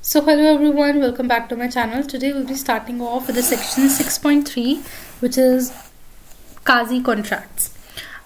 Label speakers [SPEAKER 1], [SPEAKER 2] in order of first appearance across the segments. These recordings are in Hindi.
[SPEAKER 1] So hello everyone, welcome back to my channel. Today we'll be starting off with the section 6.3, which is quasi contracts.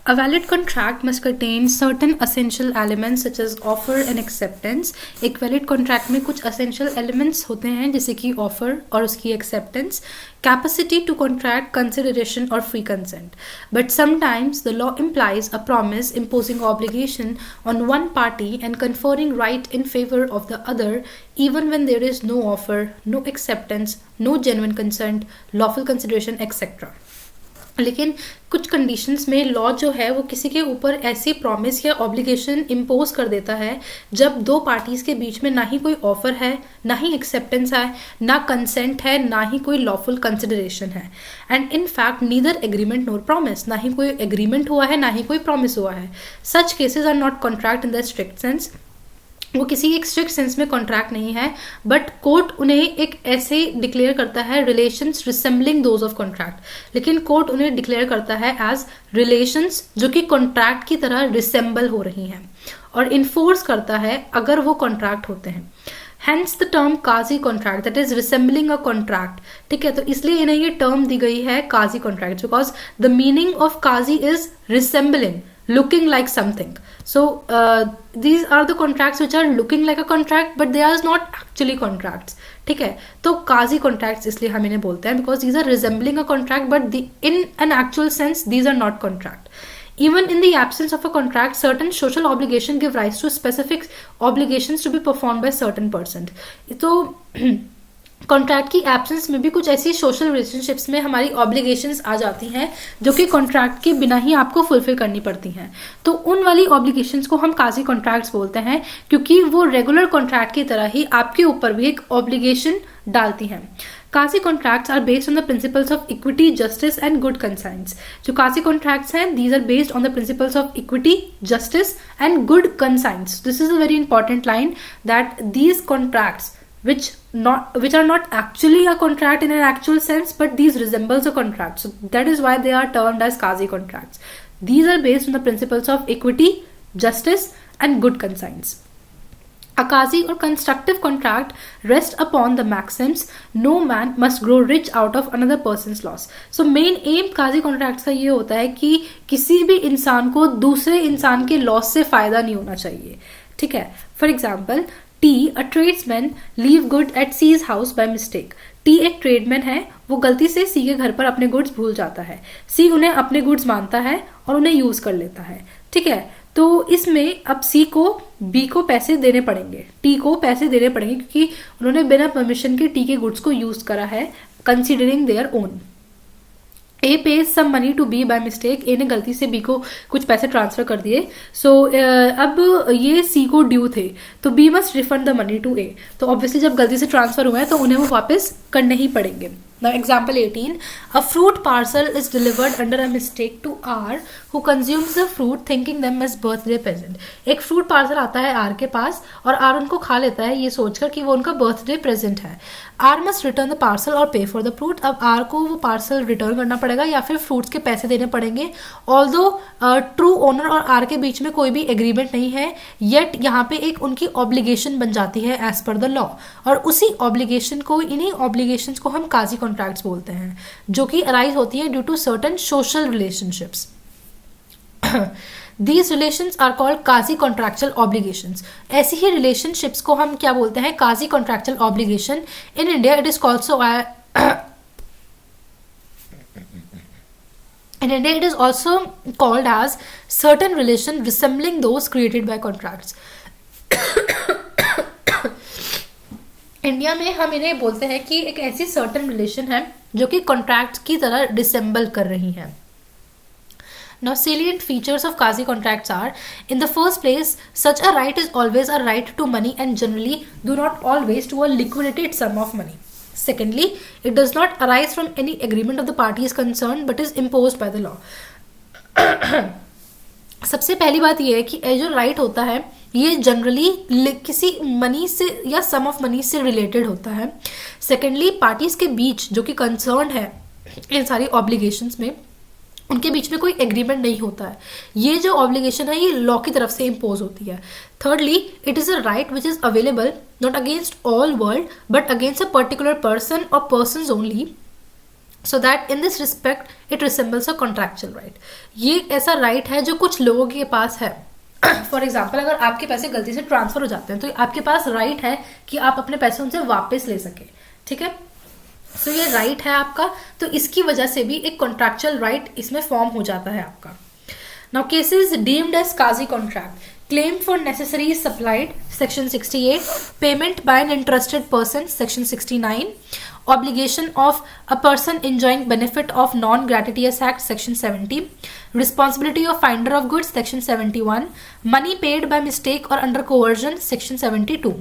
[SPEAKER 1] A valid contract must contain certain essential elements such as offer and acceptance. एक valid contract में कुछ essential elements होते हैं जैसे कि offer और उसकी acceptance, capacity to contract, consideration और free consent. But sometimes the law implies a promise imposing obligation on one party and conferring right in favor of the other even when there is no offer, no acceptance, no genuine consent, lawful consideration, etc. लेकिन कुछ कंडीशंस में लॉ जो है वो किसी के ऊपर ऐसी प्रॉमिस या ऑब्लिगेशन इम्पोज कर देता है जब दो पार्टीज के बीच में ना ही कोई ऑफर है, ना ही एक्सेप्टेंस है, ना कंसेंट है, ना ही कोई लॉफुल कंसिडरेशन है. And in fact neither agreement NOR promise, ना ही कोई एग्रीमेंट हुआ है, ना ही कोई प्रॉमिस हुआ है. Such cases are not contract in the strict sense. वो किसी एक स्ट्रिक्ट सेंस में कॉन्ट्रैक्ट नहीं है, बट कोर्ट उन्हें एक ऐसे डिक्लेयर करता है relations resembling those of contract. लेकिन कोर्ट उन्हें डिक्लेयर करता है एज रिलेशंस जो कि कॉन्ट्रैक्ट की तरह रिसेंबल हो रही हैं और इन्फोर्स करता है अगर वो कॉन्ट्रैक्ट होते हैं. Hence the term quasi contract, that is resembling a contract. ठीक है, तो इसलिए इन्हें ये टर्म दी गई है quasi contract because the meaning of quasi is resembling, looking like something. So these are the contracts which are looking like a contract but they are not actually contracts. ठीक है, तो quasi contracts इसलिए हम इन्हें बोलते हैं because these are resembling a contract but in an actual sense these are not contract. Even in the absence of a contract, certain social obligations give rise to specific obligations to be performed by certain person. तो कॉन्ट्रैक्ट की एब्सेंस में भी कुछ ऐसी सोशल रिलेशनशिप्स में हमारी ऑब्लिगेशंस आ जाती हैं जो कि कॉन्ट्रैक्ट के बिना ही आपको फुलफिल करनी पड़ती हैं. तो उन वाली ऑब्लिगेशंस को हम क्वाजी कॉन्ट्रैक्ट्स बोलते हैं क्योंकि वो रेगुलर कॉन्ट्रैक्ट की तरह ही आपके ऊपर भी एक ऑब्लिगेशन डालती हैं. Quasi contracts are based on the principles of equity, justice and good conscience. जो quasi contracts हैं, these are based on the principles of equity, justice and good conscience. This is a very important line that these contracts which are not actually a contract in an actual sense but these resembles a contract. So that is why they are termed as quasi contracts. These are based on the principles of equity, justice and good conscience. A quasi or constructive contract rests upon the maxims no man must grow rich out of another person's loss. So main aim quasi contracts का ये होता है कि किसी भी इंसान को दूसरे इंसान के लॉस से फायदा नहीं होना चाहिए. ठीक है, for example T, a tradesman leave good at C's house by mistake. T एक ट्रेडमैन है, वो गलती से C के घर पर अपने गुड्स भूल जाता है. C उन्हें अपने गुड्स मानता है और उन्हें यूज कर लेता है. ठीक है, तो इसमें अब C को B को पैसे देने पड़ेंगे, T को पैसे देने पड़ेंगे क्योंकि उन्होंने बिना परमिशन के T के गुड्स को यूज करा है considering their own. A pays some money to B by mistake. A ने गलती से B को कुछ पैसे ट्रांसफर कर दिए. सो अब ये C को ड्यू थे तो B must refund the money to A. तो ऑब्वियसली जब गलती से ट्रांसफर हुआ है तो उन्हें वो वापस करने ही पड़ेंगे. Now example 18, a fruit parcel is delivered under a mistake to R who consumes the fruit thinking them as birthday present. एक fruit parcel आता है R के पास और R उनको खा लेता है ये सोचकर कि वो उनका birthday present है. R must return the parcel और pay for the fruit. अब R को वो parcel return करना पड़ेगा या फिर fruits के पैसे देने पड़ेंगे. Although true owner और R के बीच में कोई भी agreement नहीं है, yet यहाँ पे एक उनकी obligation बन जाती है as per the law. और उसी obligation को, इन्हीं obligations को हम quasi contracts बोलते हैं जो कि अराइज होती है due to certain social relationships. These relations are called quasi contractual obligations. ऐसी ही relationships को हम क्या बोलते हैं? quasi contractual obligation. In India it is also called as certain relation resembling those created by contracts. India में हम इन्हें बोलते हैं कि एक ऐसी सर्टन रिलेशन है जो कि कॉन्ट्रैक्ट की तरह रिसेंबल कर रही है. Now salient features of quasi contracts are, in the first place, such a right is always a right to money and generally do not always to a liquidated sum of money. Secondly, it does not arise from any agreement of the parties concerned but is imposed by the law. सबसे पहली बात यह है कि ये जो राइट होता है ये जनरली किसी मनी से या सम ऑफ मनी से रिलेटेड होता है. सेकेंडली, पार्टीज के बीच जो कि कंसर्न है इन सारी ऑब्लिगेशंस में उनके बीच में कोई एग्रीमेंट नहीं होता है. ये जो ऑब्लिगेशन है ये लॉ की तरफ से इम्पोज होती है. Thirdly, it is a right which is available not against all world but against a particular person or persons only, so that in this respect it resembles a contractual right. ये ऐसा right है जो कुछ लोगों के पास है. फॉर एग्जाम्पल, अगर आपके पैसे गलती से ट्रांसफर हो जाते हैं तो आपके पास राइट है कि आप अपने पैसे उनसे वापस ले सके. ठीक है, सो ये राइट है आपका, तो इसकी वजह से भी एक कॉन्ट्रैक्चुअल राइट इसमें फॉर्म हो जाता है आपका. Now cases deemed as quasi contract. Claim for necessaries supplied, section 68. Payment by an interested person, section 69. Obligation of a person enjoying benefit of non-gratuitous act, section 70. Responsibility of finder of goods, section 71. Money paid by mistake or under coercion, section 72.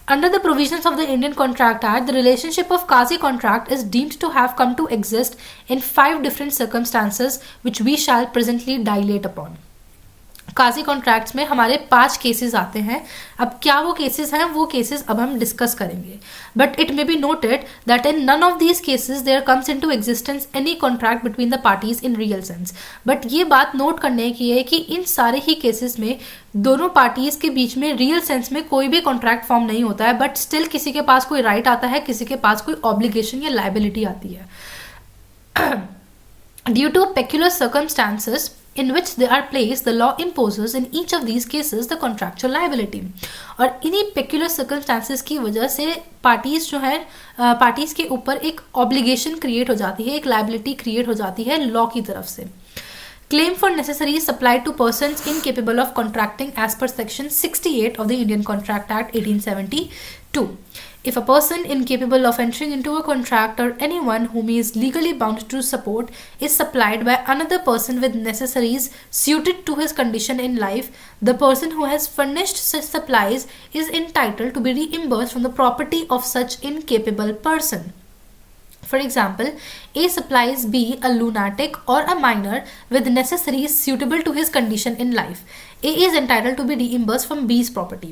[SPEAKER 1] Under the provisions of the Indian Contract Act, the relationship of quasi contract is deemed to have come to exist in 5 different circumstances, which we shall presently dilate upon. Qazi contracts में हमारे 5 केसेस आते हैं. अब क्या वो केसेस हैं, वो केसेस अब हम डिस्कस करेंगे. But it may be noted that in none of these cases there comes into existence any contract between the parties in real sense. But ये बात नोट करने की है कि इन सारे ही केसेस में दोनों पार्टीज के बीच में रियल सेंस में कोई भी कॉन्ट्रैक्ट फॉर्म नहीं होता है, बट स्टिल किसी के पास कोई राइट आता है, किसी के पास कोई ऑब्लिगेशन या लायबिलिटी आती है. Due to peculiar circumstances in which they are placed, the law imposes in each of these cases the contractual liability. और इन्हीं peculiar circumstances की वजह से पार्टीज जो है, पार्टीज के ऊपर एक ऑब्लिगेशन क्रिएट हो जाती है, एक लाइबिलिटी क्रिएट हो जाती है लॉ की तरफ से. Claim for necessaries supplied to persons incapable of contracting as per section 68 of the Indian Contract Act 1872. If a person incapable of entering into a contract or anyone whom he is legally bound to support is supplied by another person with necessaries suited to his condition in life, the person who has furnished such supplies is entitled to be reimbursed from the property of such incapable person. For example, A supplies B, a lunatic or a minor, with necessaries suitable to his condition in life. A is entitled to be reimbursed from B's property.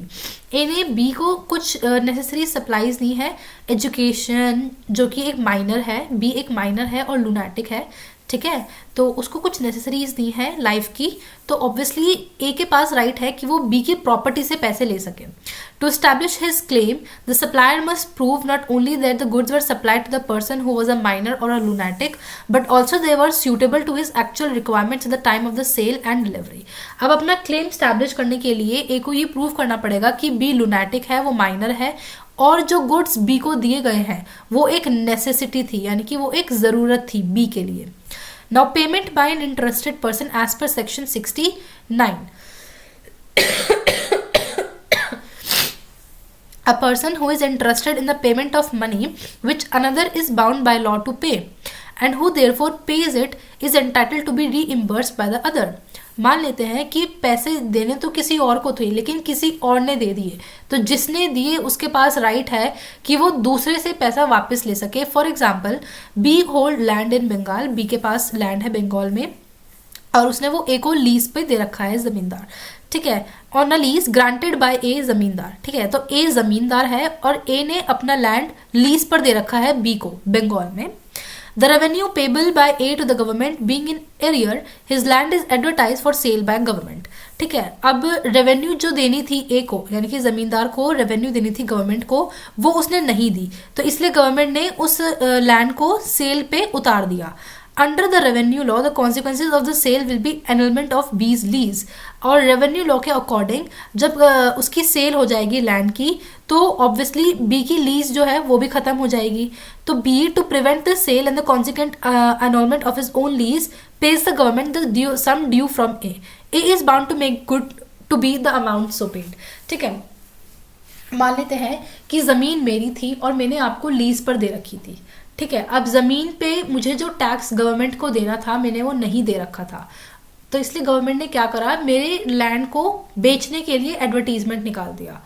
[SPEAKER 1] A ने B को कुछ necessary supplies दी है, एजुकेशन जो कि एक माइनर है, B एक माइनर है और lunatic है. ठीक है, तो उसको कुछ नेसेसरीज दी हैं लाइफ की, तो ऑब्वियसली ए के पास राइट है कि वो बी की प्रॉपर्टी से पैसे ले सके. To establish his claim the supplier must prove not only that the goods were supplied to the person who was a minor और a lunatic, but also they were suitable to his actual requirements at the time of the sale and delivery. अब अपना क्लेम स्टैब्लिश करने के लिए ए को ये प्रूव करना पड़ेगा कि बी लूनाटिक है, वो माइनर है, और जो गुड्स बी को दिए गए हैं वो एक नेसेसिटी थी, यानी कि वो एक ज़रूरत थी बी के लिए. Now payment by an interested person as per section 69. A person who is interested in the payment of money which another is bound by law to pay and who therefore pays it is entitled to be reimbursed by the other. मान लेते हैं कि पैसे देने तो किसी और को थे लेकिन किसी और ने दे दिए, तो जिसने दिए उसके पास राइट है कि वो दूसरे से पैसा वापस ले सके. For example, B hold land in Bengal, B के पास लैंड है बंगाल में और उसने वो ए को लीज पे दे रखा है जमींदार. ठीक है, on a lease granted by a zamindar. ठीक है, तो ए जमींदार है और ए ने अपना लैंड लीज पर दे रखा है बी को बंगाल में. The revenue payable by A to the government being in arrear, his land is advertised for sale by government. ठीक है, अब रेवेन्यू जो देनी थी ए को, यानी कि जमींदार को रेवेन्यू देनी थी गवर्नमेंट को, वो उसने नहीं दी, तो इसलिए गवर्नमेंट ने उस लैंड को सेल पे उतार दिया. Under the revenue law the consequences of the sale will be annulment of B's lease. और रेवेन्यू लॉ के अकॉर्डिंग जब उसकी सेल हो जाएगी लैंड की, तो ऑब्वियसली बी की लीज जो है वो भी खत्म हो जाएगी. तो B to prevent the sale and the consequent annulment of his own lease pays the government the sum due from A. A is bound to make good to be the amount so paid. ठीक है, मान लेते हैं कि ज़मीन मेरी थी और मैंने आपको लीज पर दे रखी थी. ठीक है, अब ज़मीन पे मुझे जो टैक्स गवर्नमेंट को देना था मैंने वो नहीं दे रखा था, तो इसलिए गवर्नमेंट ने क्या करा, मेरे लैंड को बेचने के लिए एडवर्टीजमेंट निकाल दिया.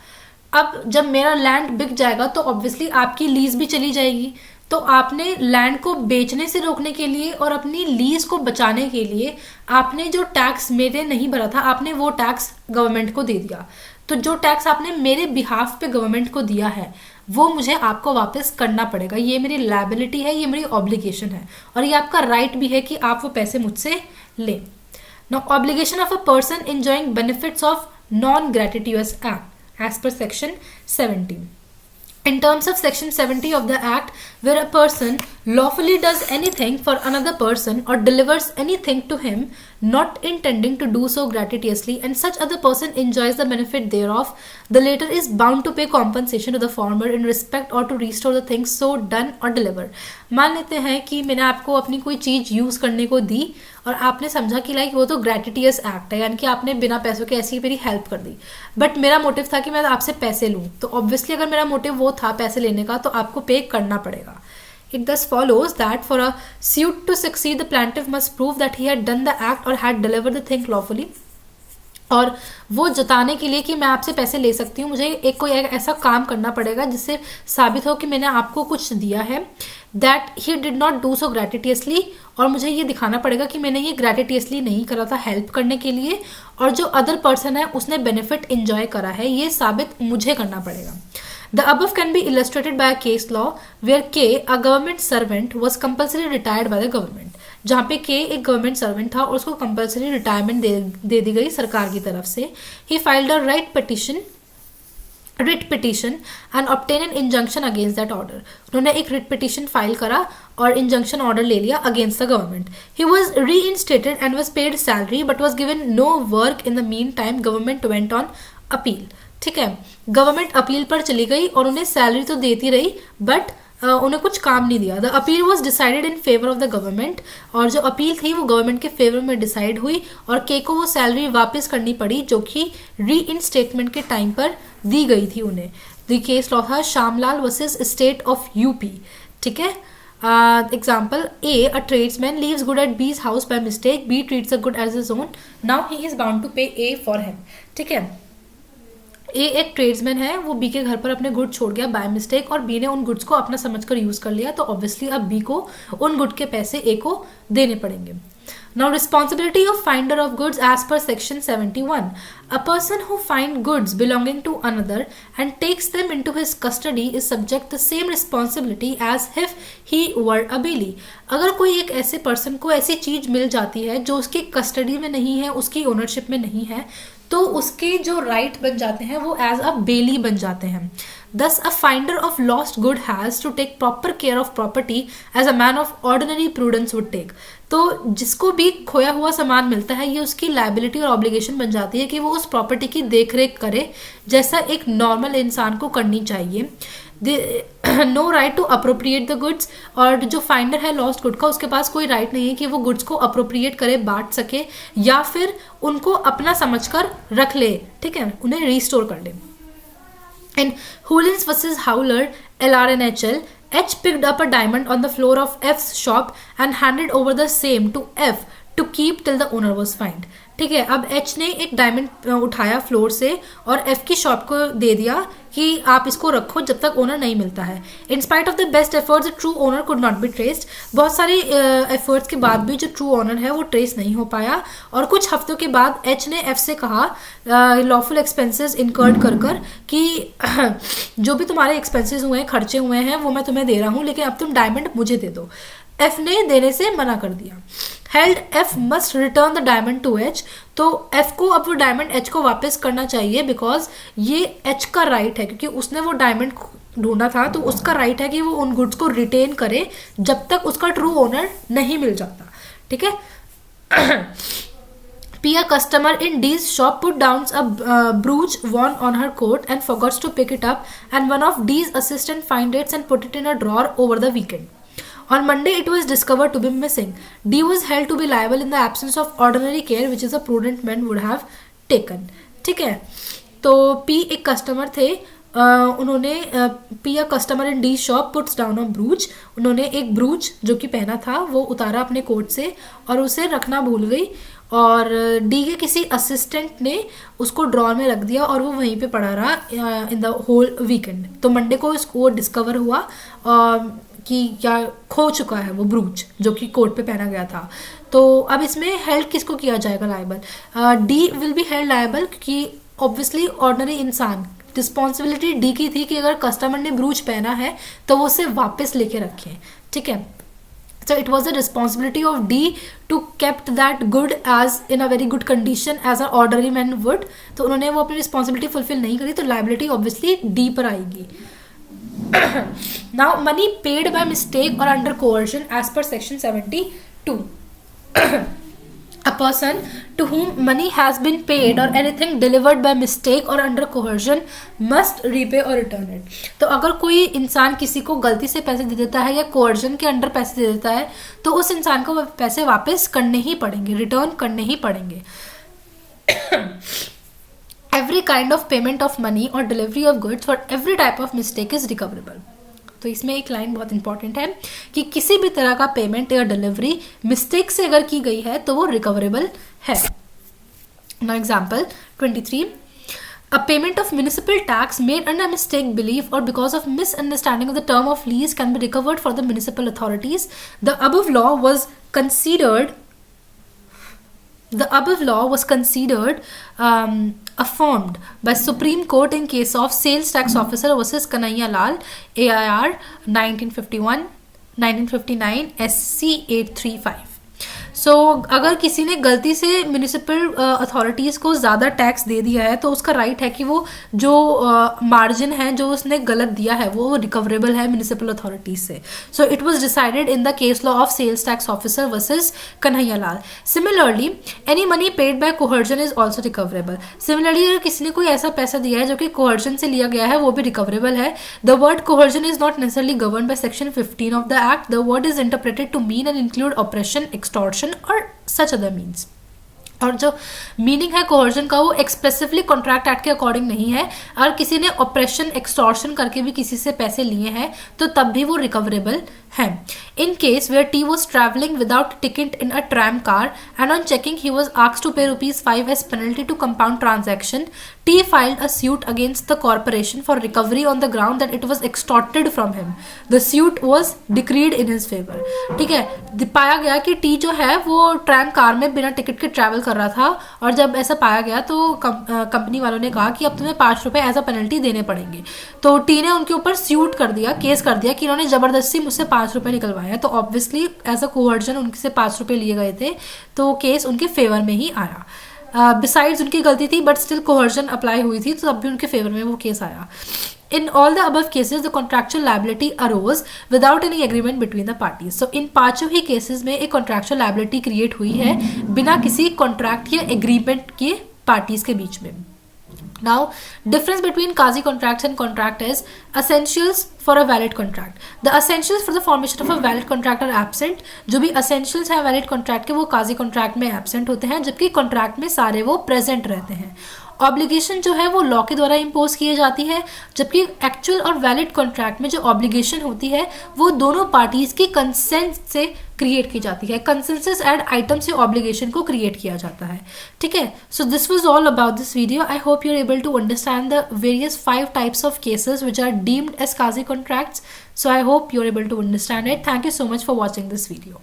[SPEAKER 1] अब जब मेरा लैंड बिक जाएगा तो ऑब्वियसली आपकी लीज भी चली जाएगी, तो आपने लैंड को बेचने से रोकने के लिए और अपनी लीज को बचाने के लिए आपने जो टैक्स मेरे नहीं भरा था आपने वो टैक्स गवर्नमेंट को दे दिया. तो जो टैक्स आपने मेरे बिहाफ पे गवर्नमेंट को दिया है वो मुझे आपको वापस करना पड़ेगा. ये मेरी लायबिलिटी है, ये मेरी ऑब्लिगेशन है और ये आपका राइट भी है कि आप वो पैसे मुझसे लें. Now obligation of a person enjoying benefits of non gratuitous act. as per section 70. In terms of section 70 of the act, where a person lawfully does anything for another person or delivers anything to him, not intending to do so gratuitously, and such other person enjoys the benefit thereof, the latter is bound to pay compensation to the former in respect or to restore the things so done or delivered. मान लेते हैं कि मैंने आपको अपनी कोई चीज़ यूज़ करने को दी और आपने समझा कि लाइक वो तो ग्रेटिटियस एक्ट है, यानी कि आपने बिना पैसों के ऐसी मेरी हेल्प कर दी, बट मेरा मोटिव था कि मैं आपसे पैसे लूँ, तो ऑब्वियसली अगर मेरा मोटिव वो था पैसे लेने का तो आपको पे करना पड़ेगा. It thus follows that for a suit to succeed, the plaintiff must prove that he had done the act or had delivered the thing lawfully. और वो जताने के लिए कि मैं आपसे पैसे ले सकती हूँ, मुझे एक कोई ऐसा काम करना पड़ेगा जिससे साबित हो कि मैंने आपको कुछ दिया है, that he did not do so gratuitously, और मुझे ये दिखाना पड़ेगा कि मैंने ये ग्रेटिटियसली नहीं करा था हेल्प करने के लिए, और जो अदर पर्सन है उसने बेनिफिट एंजॉय करा है, ये साबित मुझे करना पड़ेगा. The above can be illustrated by a case law where K, a government servant, was compulsorily retired by the government. जहाँ पे K एक गवर्नमेंट सर्वेंट था और उसको कंपल्सरी रिटायरमेंट दे दी गई सरकार की तरफ से. He filed a writ petition and obtained an injunction against that order. उन्होंने एक writ petition फाइल करा और injunction order ले लिया against the government. He was reinstated and was paid salary but was given no work. In the meantime, government went on appeal. ठीक है, गवर्नमेंट अपील पर चली गई और उन्हें सैलरी तो देती रही बट उन्हें कुछ काम नहीं दिया. The appeal was decided in favour of the government, और जो अपील थी वो गवर्नमेंट के फेवर में डिसाइड हुई और के को वो सैलरी वापस करनी पड़ी जो कि री इंस्टेटमेंट के टाइम पर दी गई थी उन्हें. द केस लॉ था Shyamlal versus state of UP. ठीक है, example A, a tradesman leaves good at B's house by mistake, B treats a good as his own, now he is bound to pay A for him. ठीक है, ए एक ट्रेड्समैन है, वो बी के घर पर अपने गुड्स छोड़ गया बाय मिस्टेक और बी ने उन गुड्स को अपना समझकर यूज कर लिया, तो ऑब्वियसली अब बी को उन गुड के पैसे ए को देने पड़ेंगे. Now, responsibility of finder of goods as per section 71. A person who finds goods belonging to another and takes them into his custody is subject to the same responsibility as if he were a bailee. अगर कोई एक ऐसे पर्सन को ऐसी चीज मिल जाती है जो उसकी कस्टडी में नहीं है, उसकी ओनरशिप में नहीं है, तो उसके जो राइट बन जाते हैं वो एज अ बेली बन जाते हैं. Thus, a finder of lost good has to take proper care of property as a man of ordinary prudence would take. तो जिसको भी खोया हुआ सामान मिलता है ये उसकी लायबिलिटी और ऑब्लिगेशन बन जाती है कि वो उस प्रॉपर्टी की देख रेख करे जैसा एक नॉर्मल इंसान को करनी चाहिए. No right to appropriate the goods, और जो फाइंडर है लॉस्ट गुड का उसके पास कोई राइट नहीं है कि वो गुड्स को अप्रोप्रिएट करे, बांट सके या फिर उनको अपना समझकर रख ले. ठीक है, उन्हें रिस्टोर कर ले. In Hoolins versus Howler, LRNHL, H picked up a diamond on the floor of F's shop and handed over the same to F to keep till the owner was found. ठीक है, अब H ने एक डायमंड उठाया फ्लोर से और F की शॉप को दे दिया कि आप इसको रखो जब तक ओनर नहीं मिलता है. In spite of the best efforts, true owner could not be traced. बहुत सारे एफर्ट्स के बाद भी जो ट्रू ओनर है वो ट्रेस नहीं हो पाया, और कुछ हफ्तों के बाद H ने F से कहा लॉफुल एक्सपेंसेस इनकर्ड कर कि जो भी तुम्हारे एक्सपेंसेस हुए हैं, खर्चे हुए हैं, वो मैं तुम्हें दे रहा हूँ, लेकिन अब तुम डायमंड मुझे दे दो. F ने देने से मना कर दिया. Held F must return the diamond to H. तो F को अब वो डायमंड H को वापस करना चाहिए बिकॉज ये H का राइट है, क्योंकि उसने वो डायमंड ढूंढा था, तो उसका राइट है कि वो उन गुड्स को रिटेन करे जब तक उसका ट्रू ओनर नहीं मिल जाता. ठीक है. P, a customer in D's shop, put down a brooch worn on her coat and forgot to pick it up, and one of D's assistant found it and put it in a drawer over the weekend. On Monday, it was discovered to be missing. D was held to be liable in the absence of ordinary care, which is a prudent man would have taken. ठीक है, तो P एक कस्टमर थे, उन्होंने P, a customer in D shop, puts down a brooch. उन्होंने एक ब्रूच जो कि पहना था वो उतारा अपने कोट से और उसे रखना भूल गई, और डी के किसी असिस्टेंट ने उसको ड्रॉर में रख दिया और वो वहीं पे पड़ा रहा इन द होल वीकेंड. तो मंडे को इसको डिस्कवर हुआ कि क्या खो चुका है वो ब्रूच जो कि कोट पे पहना गया था. तो अब इसमें हेल्ड किसको किया जाएगा liable? D will be held liable, क्योंकि ऑब्वियसली ऑर्डिनरी इंसान, रिस्पॉन्सिबिलिटी डी की थी कि अगर कस्टमर ने ब्रूच पहना है तो वो उसे वापस लेके रखें. ठीक है. So it was the responsibility of D to kept that good as in a very good condition as an ordinary man would. तो उन्होंने वो अपनी responsibility fulfill नहीं करी, तो liability obviously D पर आएगी. Now money paid by mistake or under coercion as per section 72. A person to whom money has been paid or anything delivered by mistake or under coercion must repay or return it. तो अगर कोई इंसान किसी को गलती से पैसे दे देता है या कोर्जन के अंडर पैसे दे देता है तो उस इंसान को पैसे वापस करने ही पड़ेंगे, रिटर्न करने ही पड़ेंगे. Every kind of payment of money or delivery of goods for every type of mistake is recoverable. तो इसमें एक लाइन बहुत इंपॉर्टेंट है कि किसी भी तरह का पेमेंट या डिलीवरी मिस्टेक से अगर की गई है तो वो रिकवरेबल है. Now example 23. A payment of municipal tax made under mistake, belief, or because of misunderstanding of the term of lease can be recovered for the municipal authorities. The above law was considered affirmed by Supreme Court in case of Sales Tax Officer versus Kanhaiya Lal, AIR 1959 SC 835. सो अगर किसी ने गलती से म्यूनिसिपल अथॉरिटीज़ को ज़्यादा टैक्स दे दिया है तो उसका राइट है कि वो जो मार्जिन है जो उसने गलत दिया है वो रिकवरेबल है म्यूनिसिपल अथॉरिटीज से. So it was decided in the case law of sales tax officer versus Kanhaiya Lal. Similarly any money paid by coercion is also recoverable. Similarly अगर किसी ने कोई ऐसा पैसा दिया है जो कि कोहर्जन से लिया गया है वो भी रिकवरेबल है. The word coercion is not necessarily govern by section 15 of the act. The word is interpreted to mean and include operation, extortion और such other means. और जो मीनिंग है कोहर्जन का वो एक्सप्रेसिवली कॉन्ट्रैक्ट एक्ट के अकॉर्डिंग नहीं है. अगर किसी ने ऑपरेशन, एक्सटॉर्शन करके भी किसी से पैसे लिए हैं तो तब भी वो रिकवरेबल है. In case where T was travelling without ticket in a tram car and on checking he was asked to pay ₹5 as penalty to compound transaction, T filed a suit against the corporation for recovery on the ground that it was extorted from him. The suit was decreed in his favor. ठीक है, पाया गया कि टी जो है वो ट्रैम कार में बिना टिकट के ट्रैवल कर रहा था और जब ऐसा पाया गया तो कंपनी वालों ने कहा कि अब तुम्हें ₹5 एज अ पेनल्टी देने पड़ेंगे. तो टी ने उनके ऊपर सूट कर दिया, केस कर दिया कि इन्होंने जबरदस्ती मुझसे ₹5 निकलवाया. तो ऑब्वियसली एज अ कोवर्जन उनसे ₹5 लिए गए थे तो केस उनके फेवर में ही आया. बिसाइड्स उनकी गलती थी बट स्टिल कोहर्जन अप्लाई हुई थी तो तब भी उनके फेवर में वो केस आया. In all the above cases, the contractual liability arose without any agreement between the parties. So in पांचों ही cases में एक contractual liability create हुई है बिना किसी contract या agreement के parties के बीच में. Now, difference between quasi contracts and contract is essentials for a valid contract. The essentials for the formation of a valid contract are absent. जो भी essentials हैं valid contract के वो quasi contract में absent होते हैं जबकि contract में सारे वो present रहते हैं. ऑब्लिगेशन जो है वो लॉ के द्वारा इम्पोज की जाती है जबकि एक्चुअल और वैलिड कॉन्ट्रैक्ट में जो ऑब्लिगेशन होती है वो दोनों पार्टीज की कंसेंट से क्रिएट की जाती है. कंसेंसस एड आइटम से ऑब्लिगेशन को क्रिएट किया जाता है. ठीक है, so this was all about this video. I hope you are able to understand the various 5 types of cases which are deemed as quasi contracts. So I hope you are able to understand it. Thank you so much for watching this video.